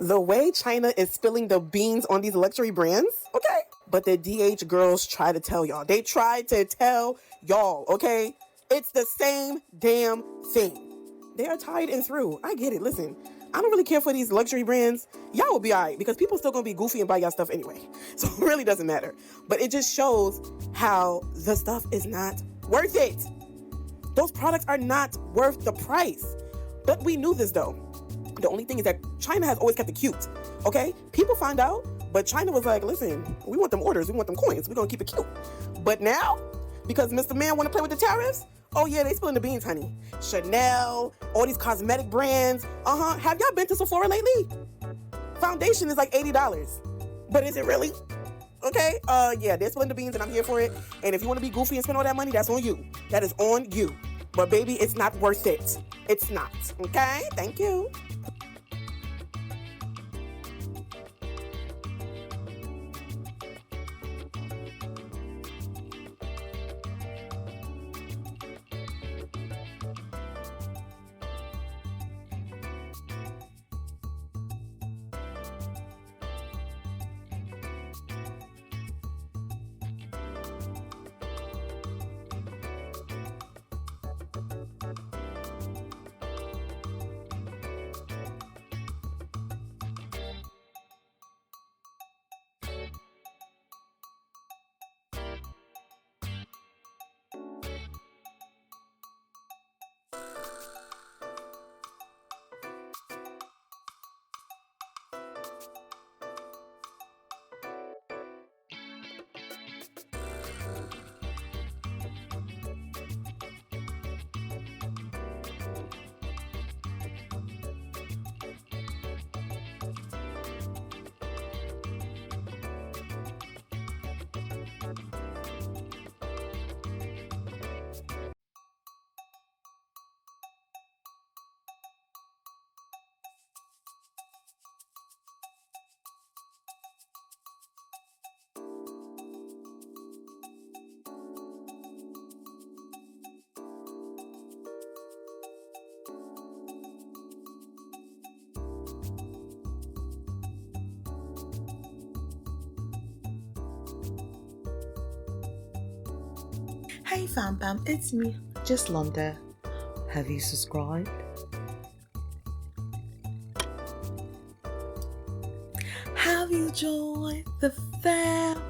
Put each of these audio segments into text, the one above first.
The way China is spilling the beans on these luxury brands, okay? But the DH girls try to tell y'all. They try to tell y'all, okay? It's the same damn thing. They are tied and through. I get it. Listen, I don't really care for these luxury brands. Y'all will be all right because people still gonna be goofy and buy y'all stuff anyway. So it really doesn't matter. But it just shows how the stuff is not worth it. Those products are not worth the price. But we knew this though. The only thing is that China has always kept it cute, okay? People find out, but China was like, listen, we want them orders, we want them coins, we're gonna keep it cute. But now, because Mr. Man wanna play with the tariffs, oh yeah, they spilling the beans, honey. Chanel, all these cosmetic brands, Have y'all been to Sephora lately? Foundation is like $80, but is it really? Okay, yeah, they're spilling the beans and I'm here for it. And if you wanna be goofy and spend all that money, that's on you. That is on you. But baby, it's not worth it. It's not, okay? Thank you. Hey fam bam, it's me, Juslonda. Have you subscribed? Have you joined the fam?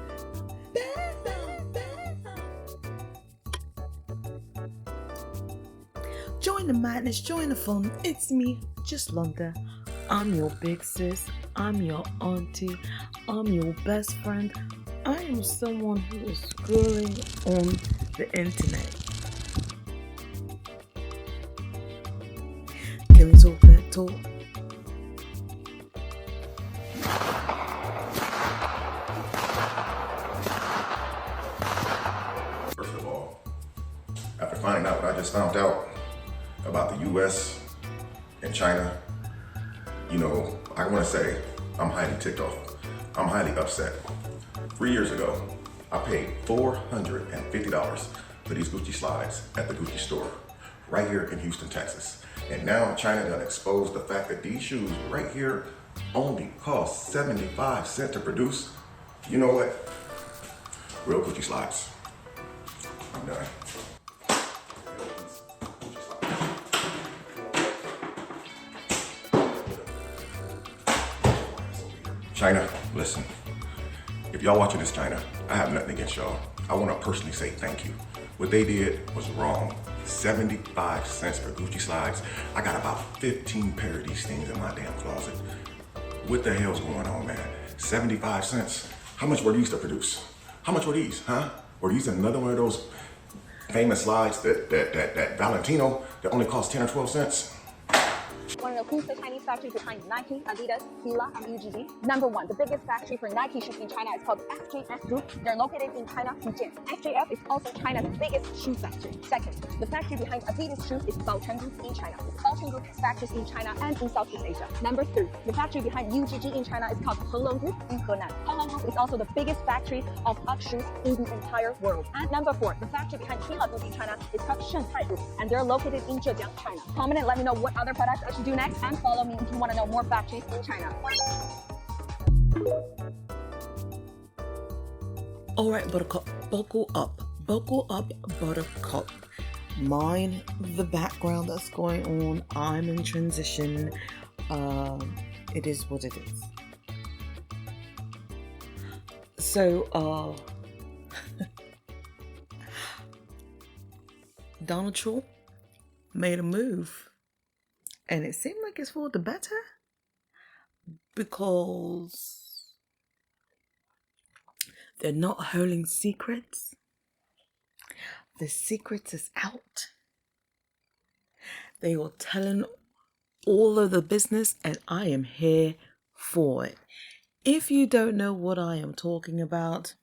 Join the madness, join the fun. It's me, Juslonda. I'm your big sis. I'm your auntie. I'm your best friend. I am someone who is scrolling on the internet. Can we talk that talk? First of all, after finding out what I just found out about the US and China, I want to say I'm highly ticked off. I'm highly upset. 3 years ago, I paid $450 for these Gucci slides at the Gucci store right here in Houston, Texas. And now China done exposed the fact that these shoes right here only cost 75 cents to produce. You know what? Real Gucci slides. I'm done. China, listen. If y'all watching this, China, I have nothing against y'all. I want to personally say thank you. What they did was wrong. 75 cents for Gucci slides. I got about 15 pair of these things in my damn closet. What the hell's going on, man? 75 cents? How much were these to produce? How much were these, huh? Were these another one of those famous slides that Valentino that only cost 10 or 12 cents? Want to know who's the Chinese factory behind Nike, Adidas, Fila, and UGG? Number one, the biggest factory for Nike shoes in China is called SJF Group. They're located in China, Fujian. SJF is also China's biggest shoe factory. Second, the factory behind Adidas shoes is Baocheng Group in China. Baocheng Group has factories in China and in Southeast Asia. Number three, the factory behind UGG in China is called Henglong Group in Henan. Henglong Group is also the biggest factory of UGG shoes in the entire world. And number four, the factory behind Fila Group in China is called Shanghai Group, and they're located in Zhejiang, China. Comment and let me know what other products I should do next. and follow me if you want to know more factories in China. Alright, Buttercup, buckle up, Buttercup. Mind the background that's going on. I'm in transition. It is what it is. So, Donald Trump made a move, and it seemed like it's for the better, because they're not holding secrets. The secrets is out. They are telling all of the business, and I am here for it. If you don't know what I am talking about,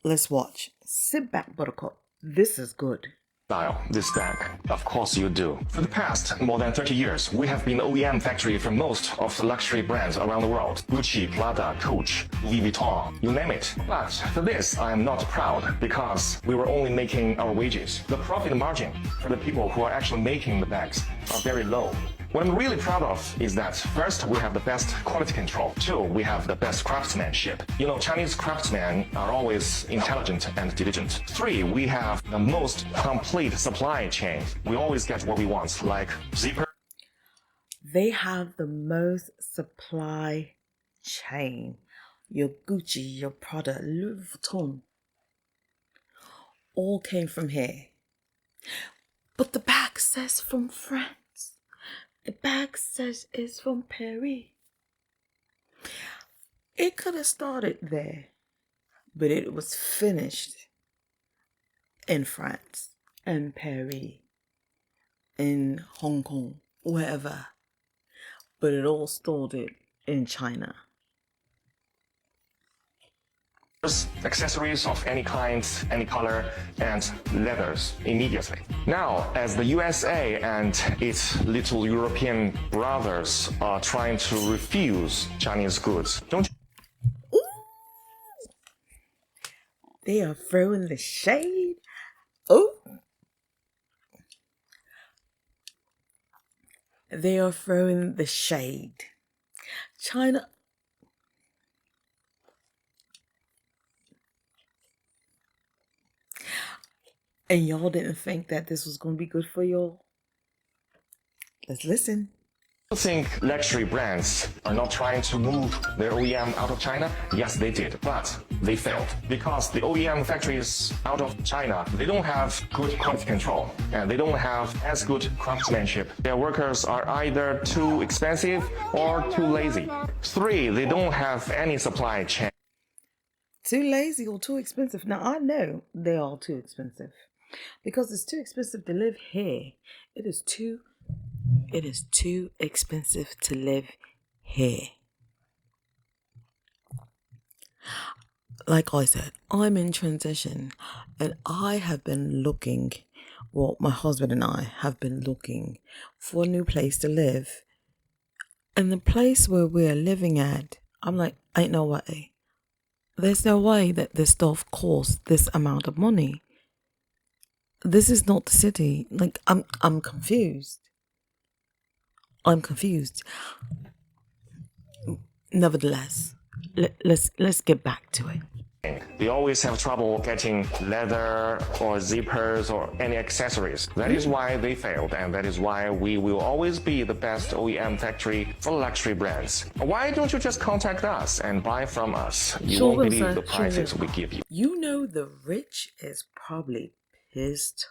let's watch. Sit back, Buttercup. This is good. Style this bag? Of course you do. For the past more than 30 years, we have been the OEM factory for most of the luxury brands around the world. Gucci, Prada, Coach, Louis Vuitton, you name it. But for this, I am not proud because we were only making our wages. The profit margin for the people who are actually making the bags are very low. What I'm really proud of is that first, we have the best quality control. Two, we have the best craftsmanship. You know, Chinese craftsmen are always intelligent and diligent. Three, we have the most complete supply chain. We always get what we want, like zipper. They have the most supply chain. Your Gucci, your Prada, Louis Vuitton, all came from here. But the bag says from France. The bag says it's from Paris. It could have started there, but it was finished in France and Paris, in Hong Kong, wherever. But it all started in China. Accessories of any kind, any color, and leathers immediately. Now, as the USA and its little European brothers are trying to refuse Chinese goods, don't you? Ooh. They are throwing the shade. Oh. They are throwing the shade. China. And y'all didn't think that this was going to be good for y'all? Let's listen. You think luxury brands are not trying to move their OEM out of China? Yes, they did, but they failed. Because the OEM factories out of China, they don't have good quality control, and they don't have as good craftsmanship. Their workers are either too expensive or too lazy. Three, they don't have any supply chain. Too lazy or too expensive? Now, I know they are too expensive. Because it's too expensive to live here. It is too expensive to live here. Like I said, I'm in transition, and I have been looking, well, my husband and I have been looking for a new place to live. And the place where we're living at, I'm like, ain't no way. There's no way that this stuff costs this amount of money. This is not the city. Like, I'm confused. I'm confused. Nevertheless, let's get back to it. They always have trouble getting leather or zippers or any accessories. That is why they failed, and that is why we will always be the best OEM factory for luxury brands. Why don't you just contact us and buy from us? You won't believe the prices we give you. You know the rich is probably pissed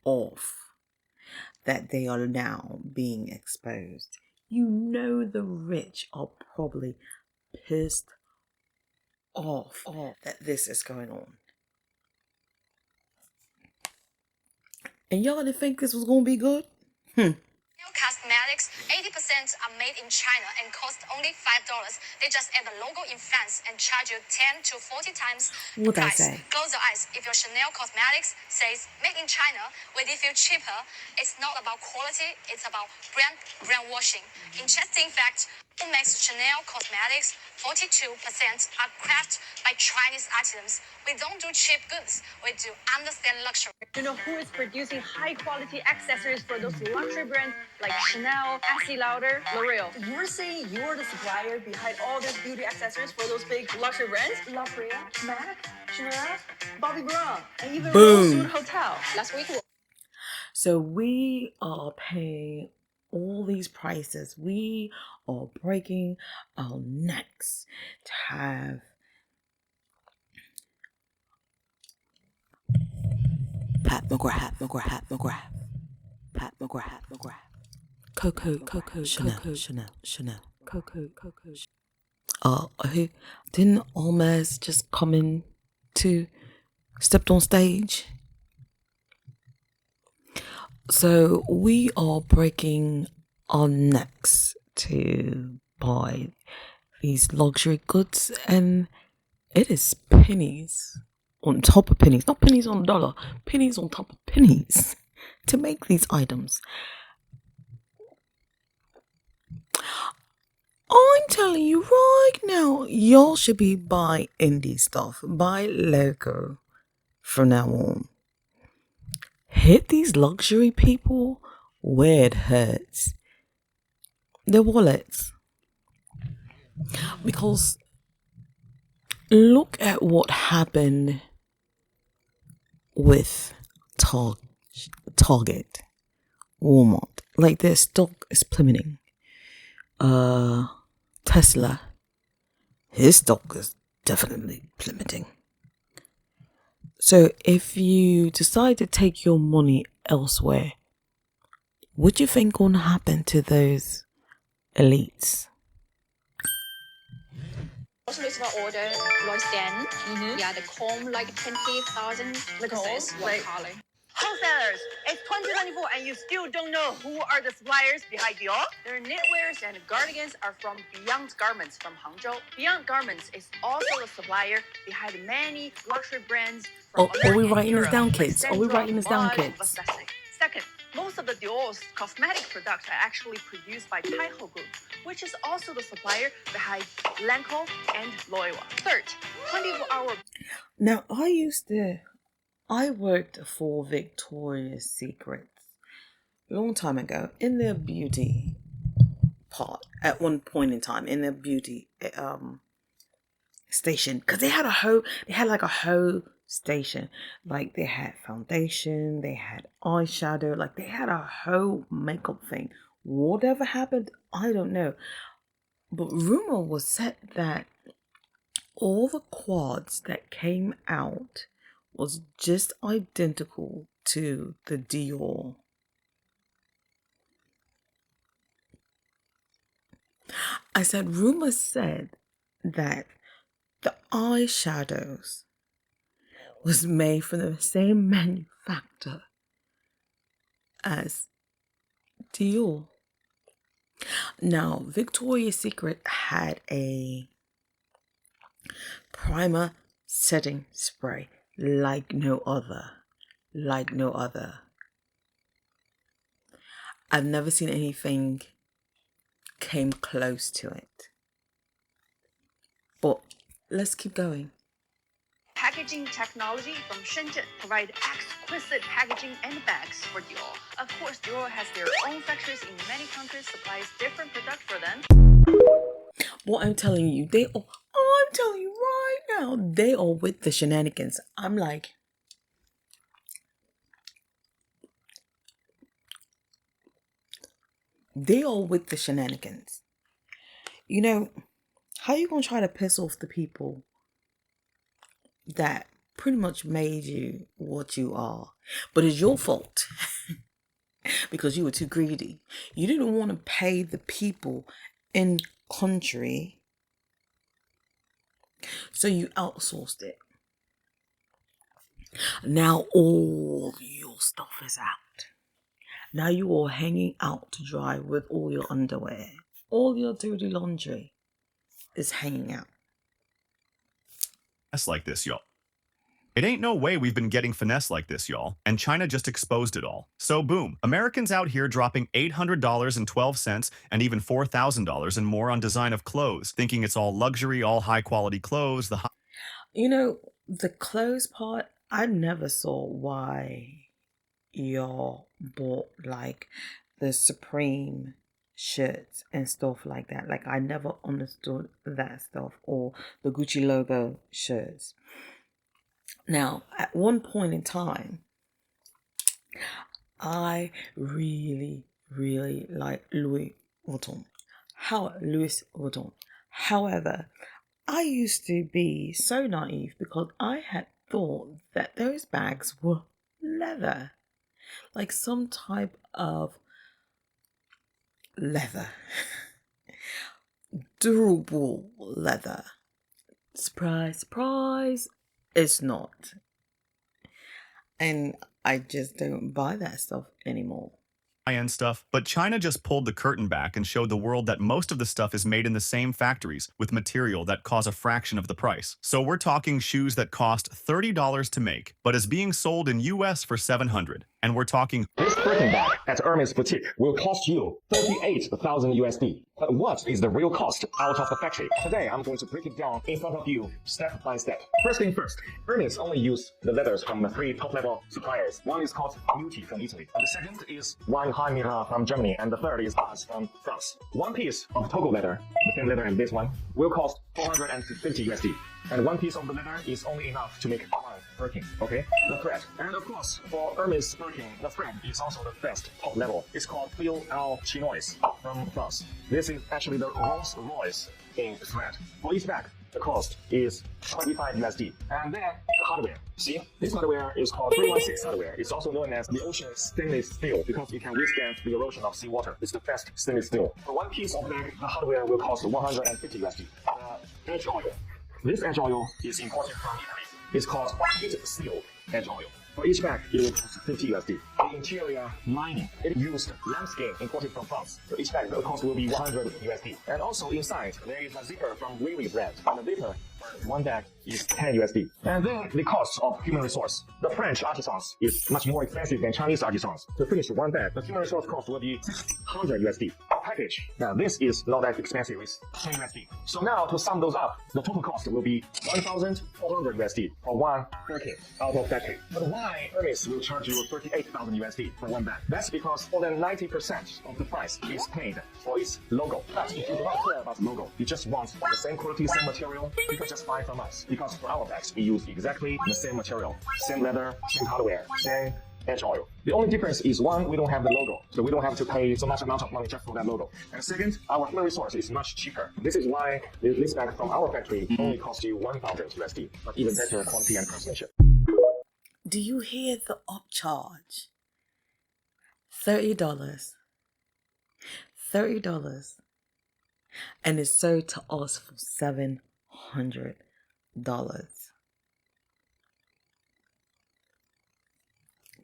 off that they are now being exposed. You know the rich are probably pissed off that this is going on. And y'all didn't think this was going to be good? Cosmetics, 80% are made in China and cost only $5. They just add the logo in France and charge you 10 to 40 times the What'd I price. say? Close your eyes. If your Chanel cosmetics says made in China, will they feel cheaper? It's not about quality, it's about brand washing. Interesting fact, who makes Chanel cosmetics? 42% are crafted by Chinese artisans. We don't do cheap goods. We do understand luxury. You know who is producing high quality accessories for those luxury brands like Chanel, Estee Lauder, L'Oreal? You're saying you're the supplier behind all these beauty accessories for those big luxury brands? La Brea, MAC, Chanel, Bobbi Brown, and even Rosewood Hotel. Last week. So we are paying all these prices. We are breaking our necks to have Pat McGrath, Coco, Chanel. Coco. Who didn't Almas just come in to stepped on stage? So we are breaking our necks to buy these luxury goods, and it is pennies on top of pennies, not pennies on a dollar, pennies on top of pennies to make these items. I'm telling you right now, y'all should be buying indie stuff, buy local from now on. Hit these luxury people where it hurts. Their wallets. Because look at what happened with Target, Walmart. Like their stock is plummeting. Tesla, his stock is definitely plummeting. So if you decide to take your money elsewhere, what do you think gonna happen to those elites? Groceries order Royce Den. Yeah, the comb like 20,000 pieces. One color. Wholesalers, it's 2024 and you still don't know who are the suppliers behind Dior? Their knitwears and cardigans are from Beyond Garments from Hangzhou. Beyond Garments is also the supplier behind many luxury brands from Are we America writing and this down, Europe, kids? like Are we Sandra, writing this down, Bosch, kids? Versace. Second, most of the Dior's cosmetic products are actually produced by Taiho Group, which is also the supplier behind Lancome and Loewe. Third, 24-hour. Now, I worked for Victoria's Secret a long time ago in their beauty part at one point in time, in their beauty station, because they had like a whole station. Like they had foundation, they had eyeshadow, like they had a whole makeup thing. Whatever happened, I don't know. But rumor was said that all the quads that came out was just identical to the Dior. I said rumors said that the eyeshadows was made from the same manufacturer as Dior. Now, Victoria's Secret had a primer setting spray like no other. I've never seen anything came close to it. But let's keep going. Packaging technology from Shenzhen provide exquisite packaging and bags for Dior. Of course, Dior has their own factories in many countries, supplies different products for them. What I'm telling you, I'm telling you right now, they are with the shenanigans. I'm like, they are with the shenanigans. You know, how you gonna try to piss off the people that pretty much made you what you are? But it's your fault because you were too greedy. You didn't want to pay the people in country, so you outsourced it. Now all your stuff is out. Now you are hanging out to dry with all your underwear. All your dirty laundry is hanging out. Just like this, y'all. It ain't no way we've been getting finesse like this, y'all, and China just exposed it all. So boom, Americans out here dropping $800.12 and even $4,000 and more on design of clothes, thinking it's all luxury, all high-quality clothes. You know, the clothes part, I never saw why y'all bought like the Supreme shirts and stuff like that. Like, I never understood that stuff, or the Gucci logo shirts. Now, at one point in time, I really like Louis Vuitton. However, I used to be so naive because I had thought that those bags were leather, like some type of leather, durable leather. Surprise, surprise, it's not. And I just don't buy that stuff anymore. High-end stuff, but China just pulled the curtain back and showed the world that most of the stuff is made in the same factories with material that costs a fraction of the price. So we're talking shoes that cost $30 to make, but is being sold in US for $700. And we're talking This Birkin bag at Hermes Boutique will cost you 38,000 USD. But what is the real cost out of the factory? Today, I'm going to break it down in front of you, step by step. First thing first, Hermes only use the leathers from the 3 top-level suppliers. One is called Beauty from Italy. And the second is Weinheimera from Germany. And the third is Us from France. One piece of Togo leather, the same leather as this one, will cost 450 USD. And one piece of the leather is only enough to make one Birkin, okay? The thread. And of course, for Hermes Birkin, the thread is also the best top level. It's called Fil al Chinois from France. This is actually the Rolls Royce in thread. For each bag, the cost is 25 USD. And then the hardware. See, this hardware is called 316 hardware. It's also known as the ocean stainless steel because it can withstand the erosion of seawater. It's the best stainless steel. For one piece of bag, the hardware will cost 150 USD. Edge oil. This edge oil is imported from Italy. It's called heat seal edge oil. For each bag, it will cost 50 USD. The interior lining, it used lambskin imported from France. So each bag, the cost will be 100 USD. And also inside, there is a zipper from Riri brand. And the zipper, one bag is 10 USD. And then the cost of human resource. The French artisans is much more expensive than Chinese artisans. To finish one bag, the human resource cost will be 600 USD. Package. Now this is not that expensive, it's 10 USD. So now to sum those up, the total cost will be 1,400 USD for one Birkin out of factory. But why Hermes will charge you 38,000 USD for one bag? That's because more than 90% of the price is paid for its logo. But if you do not care about the logo, you just want the same quality, same material, you can just buy from us. Because for our bags, we use exactly the same material, same leather, same hardware, same edge oil. The only difference is one, we don't have the logo, so we don't have to pay so much amount of money just for that logo. And second, our human resource is much cheaper. This is why this bag from our factory only costs you 1,000 USD, but even better quality and craftsmanship. Do you hear the upcharge? $30. $30. And it's sold to us for $700.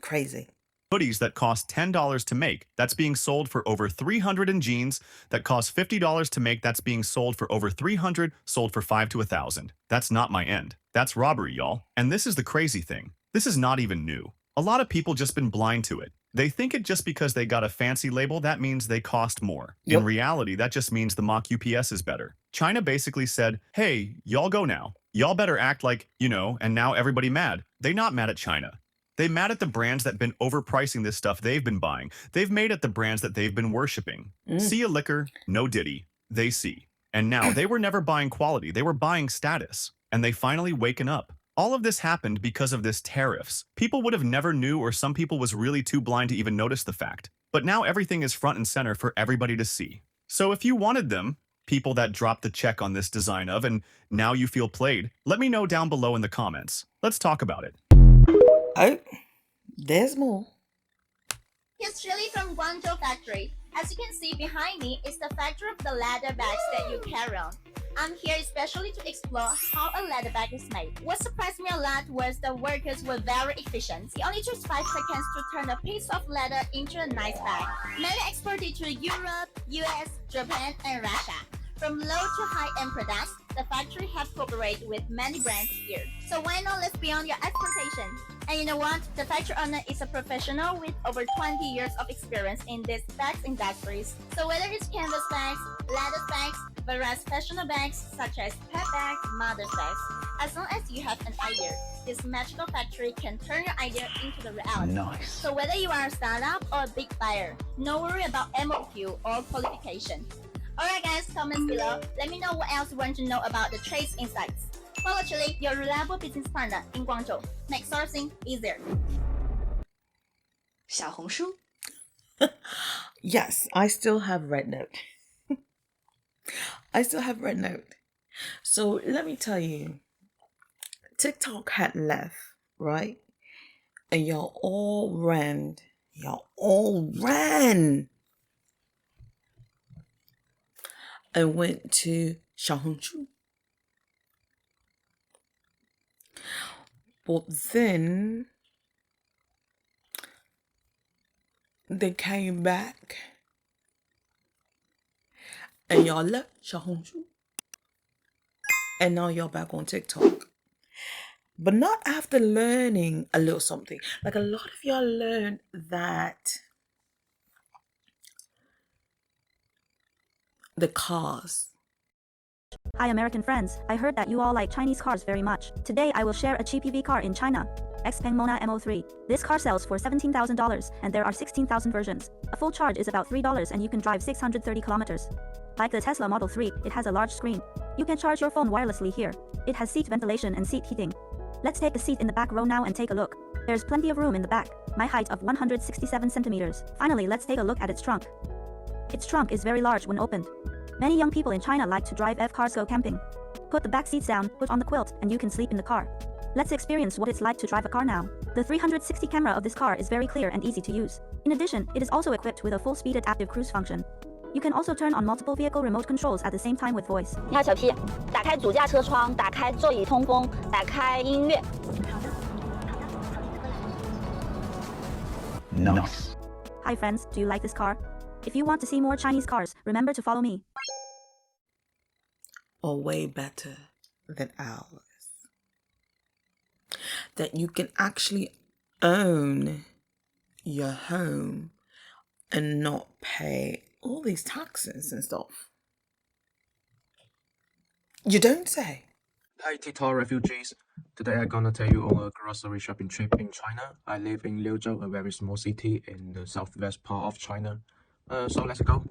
Crazy. hoodies that cost $10 to make, that's being sold for over $300, and jeans that cost $50 to make, that's being sold for over $300, sold for $5 to $1,000. That's not my end. That's robbery, y'all. And this is the crazy thing. This is not even new. A lot of people just been blind to it. They think it just because they got a fancy label, that means they cost more. Yep. In reality, that just means the mock UPS is better. China basically said, hey, y'all go now. Y'all better act like, and now everybody mad. They not mad at China. They mad at the brands that been overpricing this stuff they've been buying. They've made at the brands that they've been worshiping. See a liquor, no Diddy. They see. And now they were never buying quality. They were buying status. And they finally waken up. All of this happened because of this tariffs. People would have never knew, or some people was really too blind to even notice the fact. But now everything is front and center for everybody to see. So if you wanted them, people that dropped the check on this design of, and now you feel played, let me know down below in the comments. Let's talk about it. Oh, there's more. Here's Chili from Guangzhou factory. As you can see behind me is the factory of the leather bags that you carry on. I'm here especially to explore how a leather bag is made. What surprised me a lot was the workers were very efficient. It only took 5 seconds to turn a piece of leather into a nice bag. Mainly exported to Europe, US, Japan, and Russia. From low to high-end products, the factory have cooperated with many brands here. So why not let's beyond your expectation? And you know what? The factory owner is a professional with over 20 years of experience in these bags industries. So whether it's canvas bags, leather bags, various fashionable bags such as pet bags, mother's bags, as long as you have an idea, this magical factory can turn your idea into the reality. Nice. So whether you are a startup or a big buyer, no worry about MOQ or qualification. Alright guys, comments below. Let me know what else you want to know about the trade's insights. Follow Chili, your reliable business partner in Guangzhou. Make sourcing easier. 小红书 Yes, I still have Red Note. I still have Red Note. So let me tell you, TikTok had left, right? And y'all all ran. And went to 小红书. But then they came back and y'all left 小红书. And now y'all back on TikTok. But not after learning a little something. Like a lot of y'all learned that the cars. Hi American friends, I heard that you all like Chinese cars very much. Today I will share a cheap EV car in China. Xpeng Mona MO3. This car sells for $17,000 and there are 16,000 versions. A full charge is about $3 and you can drive 630 kilometers. Like the Tesla Model 3, it has a large screen. You can charge your phone wirelessly here. It has seat ventilation and seat heating. Let's take a seat in the back row now and take a look. There's plenty of room in the back. My height of 167 centimeters. Finally, let's take a look at its trunk. Its trunk is very large when opened. Many young people in China like to drive F-cars go camping. Put the back seats down, put on the quilt, and you can sleep in the car. Let's experience what it's like to drive a car now. The 360 camera of this car is very clear and easy to use. In addition, it is also equipped with a full-speed adaptive cruise function. You can also turn on multiple vehicle remote controls at the same time with voice. 你好，小 P， 打开主驾车窗，打开座椅通风，打开音乐。 Nice. Hi friends, do you like this car? If you want to see more Chinese cars, remember to follow me. Are way better than ours. That you can actually own your home and not pay all these taxes and stuff. You don't say. Hi TikTok refugees. Today I'm gonna tell you on a grocery shopping trip in China. I live in Liuzhou, a very small city in the southwest part of China. So let's go.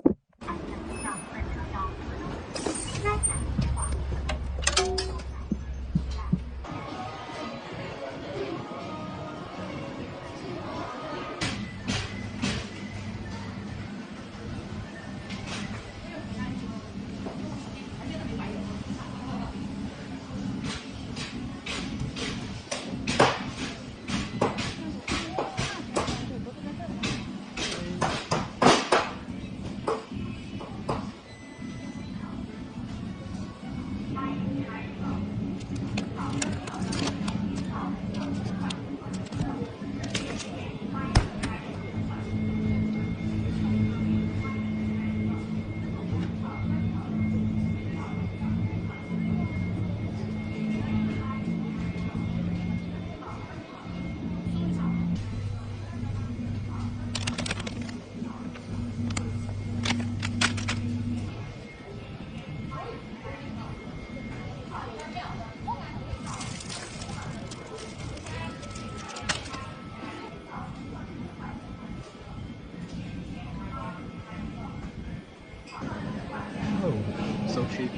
So cheap.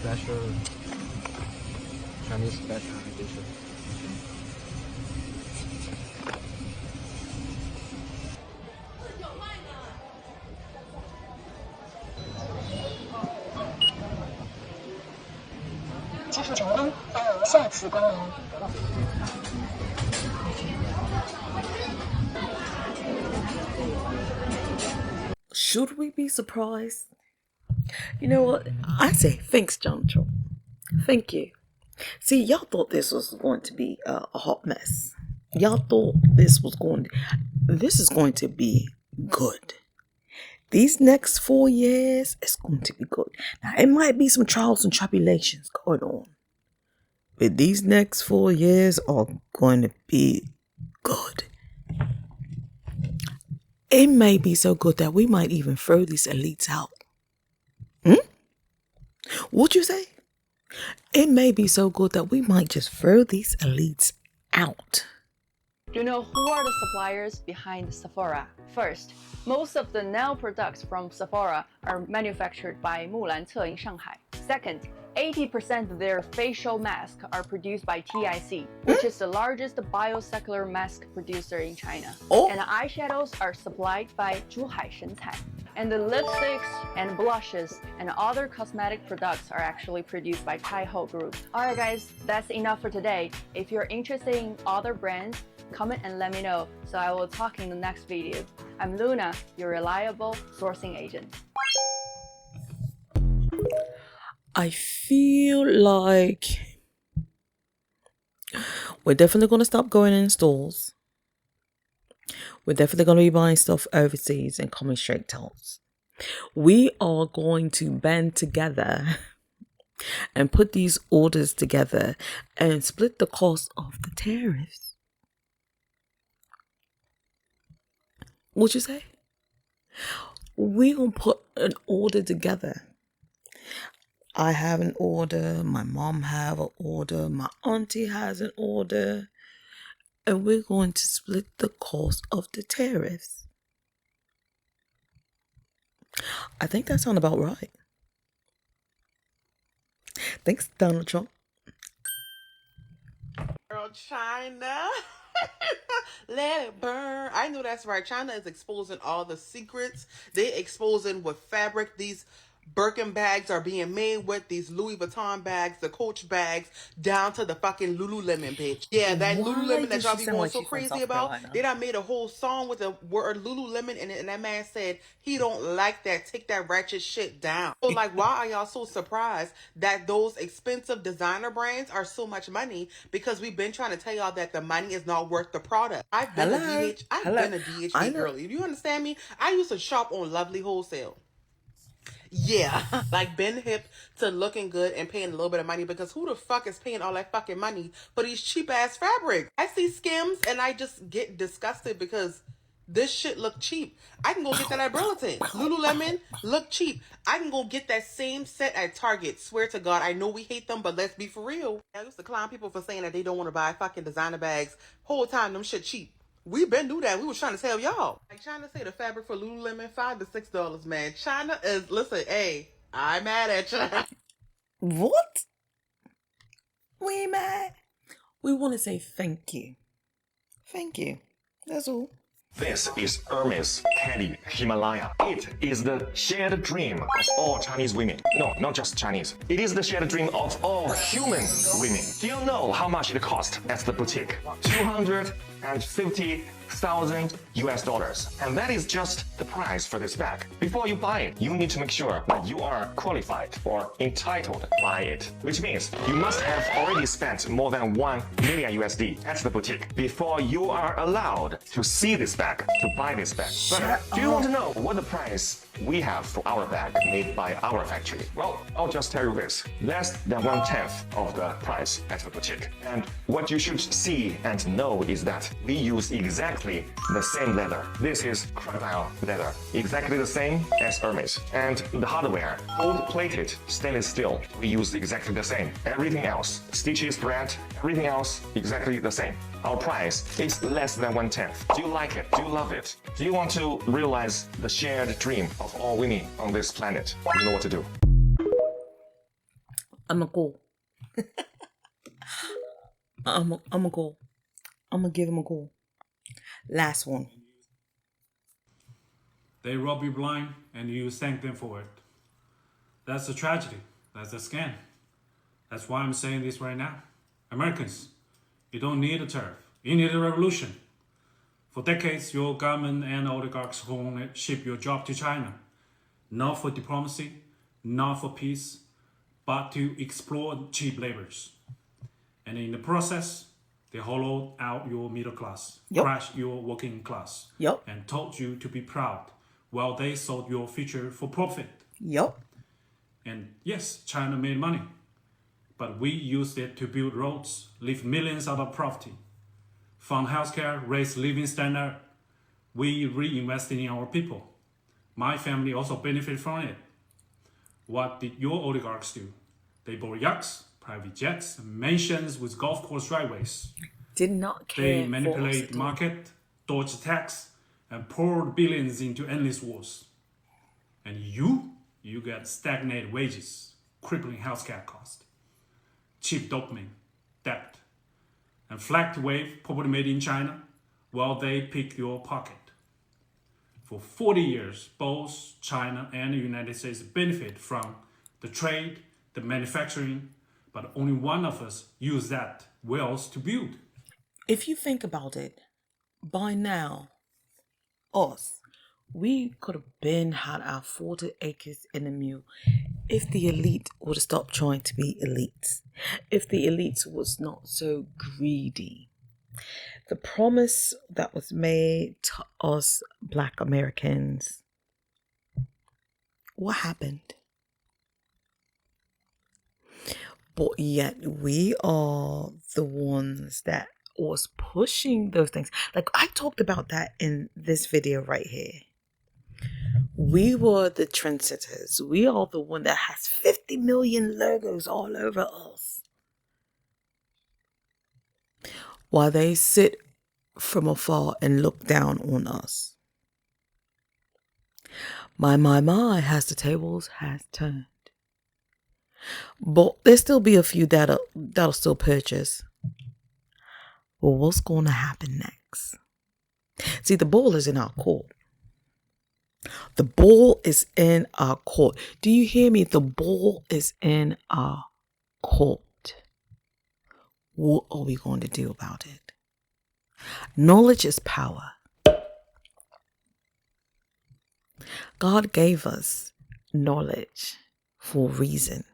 special Chinese special edition. Should we be surprised? You know what? I say thanks, Jonathan. Thank you. See, y'all thought this was going to be a hot mess. Y'all thought this is going to be good. These next 4 years is going to be good. Now, it might be some trials and tribulations going on, but these next 4 years are going to be good. It may be so good that we might even throw these elites out. What'd you say? It may be so good that we might just throw these elites out. Do you know who are the suppliers behind Sephora? First, most of the nail products from Sephora are manufactured by Mulan Ce in Shanghai. Second, 80% of their facial masks are produced by TIC, which is the largest biosecular mask producer in China. And the eyeshadows are supplied by HAIRSTYLIST. And the lipsticks and blushes and other cosmetic products are actually produced by Taiho Group. Alright guys, that's enough for today. If you're interested in other brands, comment and let me know so I will talk in the next video. I'm Luna, your reliable sourcing agent. I feel like we're definitely going to stop going in stores. We're definitely going to be buying stuff overseas and coming straight to us. We are going to band together and put these orders together and split the cost of the tariffs. What'd you say? We're going to put an order together. I have an order, my mom have an order, my auntie has an order, and we're going to split the cost of the tariffs. I think that sounds about right. Thanks, Donald Trump. Girl, China. Let it burn. I know that's right. China is exposing all the secrets. They exposing what fabric these Birkin bags are being made with, these Louis Vuitton bags, the Coach bags, down to the fucking Lululemon, bitch. Yeah, that Lululemon that y'all be going so crazy about. They done made a whole song with the word Lululemon in it, and that man said he don't like that. Take that ratchet shit down. So, like, why are y'all so surprised that those expensive designer brands are so much money? Because we've been trying to tell y'all that the money is not worth the product. I've been a DHA girly. You understand me? I used to shop on Lovely Wholesale. Yeah, like been hip to looking good and paying a little bit of money, because who the fuck is paying all that fucking money for these cheap ass fabric? I see Skims and I just get disgusted because this shit look cheap. I can go get that at Burlington. Lululemon look cheap. I can go get that same set at Target. Swear to God, I know we hate them, but let's be for real. I used to clown people for saying that they don't want to buy fucking designer bags. Whole time them shit cheap. We been do that. We was trying to tell y'all. Like China say the fabric for Lululemon $5 to $6, man. China is, listen, hey, I'm mad at China. What? We mad? We want to say thank you. Thank you. That's all. This is Hermes Caddy Himalaya. It is the shared dream of all Chinese women. No, not just Chinese. It is the shared dream of all human women. Do you know how much it cost at the boutique? $250,000 and that is just the price for this bag. Before you buy it, you need to make sure that you are qualified or entitled to buy it, which means you must have already spent more than $1 million at the boutique before you are allowed to see this bag, to buy this bag. But do you want to know what the price we have for our bag made by our factory? Well, I'll just tell you this: less than 1/10 of the price at the boutique. And what you should see and know is that we use exactly the same leather. This is crocodile leather, exactly the same as Hermes. And the hardware, gold-plated stainless steel, we use exactly the same. Everything else, stitches, thread, everything else exactly the same. Our price is less than 1/10. Do you like it? Do you love it? Do you want to realize the shared dream of all women on this planet? You know what to do. I'm gonna go. I'm gonna go. I'm gonna give him a call. Last one. They rob you blind and you thank them for it. That's a tragedy. That's a scam. That's why I'm saying this right now. Americans, you don't need a tariff. You need a revolution. For decades, your government and oligarchs only ship your job to China. Not for diplomacy, not for peace, but to exploit cheap laborers. And in the process, they hollowed out your middle class, crashed your working class, and told you to be proud while they sold your future for profit. And yes, China made money, but we used it to build roads, lift millions out of poverty, fund healthcare, raise living standard. We reinvested in our people. My family also benefited from it. What did your oligarchs do? They bought yachts, private jets, mansions with golf course driveways. Did not care. They manipulate the market, dodged tax, and poured billions into endless wars. And you get stagnated wages, crippling healthcare cost, cheap dopamine, debt, and flagged wave property made in China while they pick your pocket. For 40 years, both China and the United States benefit from the trade, the manufacturing, but only one of us use that wealth to build. If you think about it, by now, we could have been had our 40 acres in a mule if the elite would have stopped trying to be elites. If the elites was not so greedy. The promise that was made to us Black Americans, what happened? But yet we are the ones that was pushing those things. Like I talked about that in this video right here. We were the trendsetters. We are the one that has 50 million logos all over us. While they sit from afar and look down on us. My, has the tables has turned. But there'll still be a few that'll still purchase. Well, what's going to happen next? See, the ball is in our court. The ball is in our court. Do you hear me? The ball is in our court. What are we going to do about it? Knowledge is power. God gave us knowledge for a reason.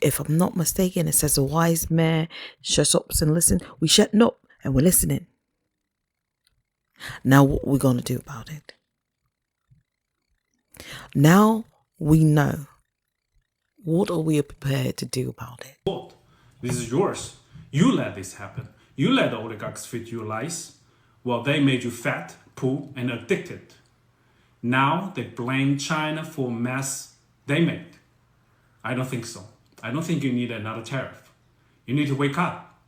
If I'm not mistaken, it says a wise man shuts up and listen. We shutting up and we're listening. Now what we're going to do about it? Now we know. What are we prepared to do about it? This is yours. You let this happen. You let the oligarchs feed you lies while they made you fat, poor, and addicted. Now they blame China for mess they made. I don't think so. I don't think you need another tariff. You need to wake up.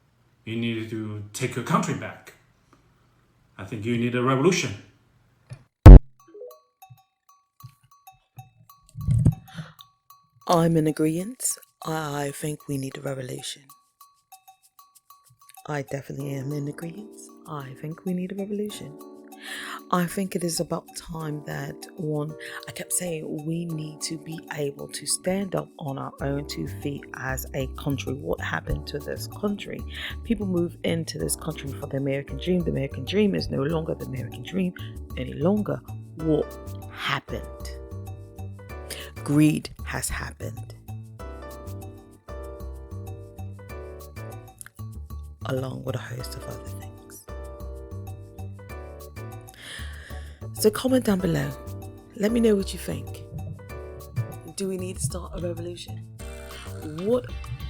You need to take your country back. I think you need a revolution. I'm in agreement. I think we need a revolution. I definitely am in agreement. I think we need a revolution. I think it is about time that I kept saying we need to be able to stand up on our own 2 feet as a country. What happened to this country? People move into this country for the American dream. The American dream is no longer the American dream any longer. What happened? Greed has happened. Along with a host of other things. So comment down below. Let me know what you think. Do we need to start a revolution? What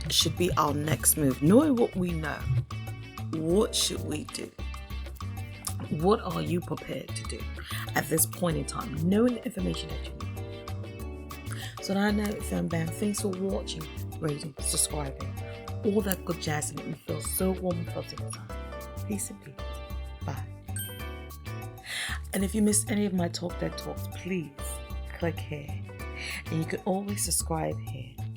should be our next move? Knowing what we know, what should we do? What are you prepared to do at this point in time? Knowing the information that you need. So now I know, fam bam, thanks for watching, rating, subscribing, all that good jazz, and it me feel so warm and fuzzy inside. Peace and peace. Bye. And if you missed any of my Talk That Talks, please click here and you can always subscribe here.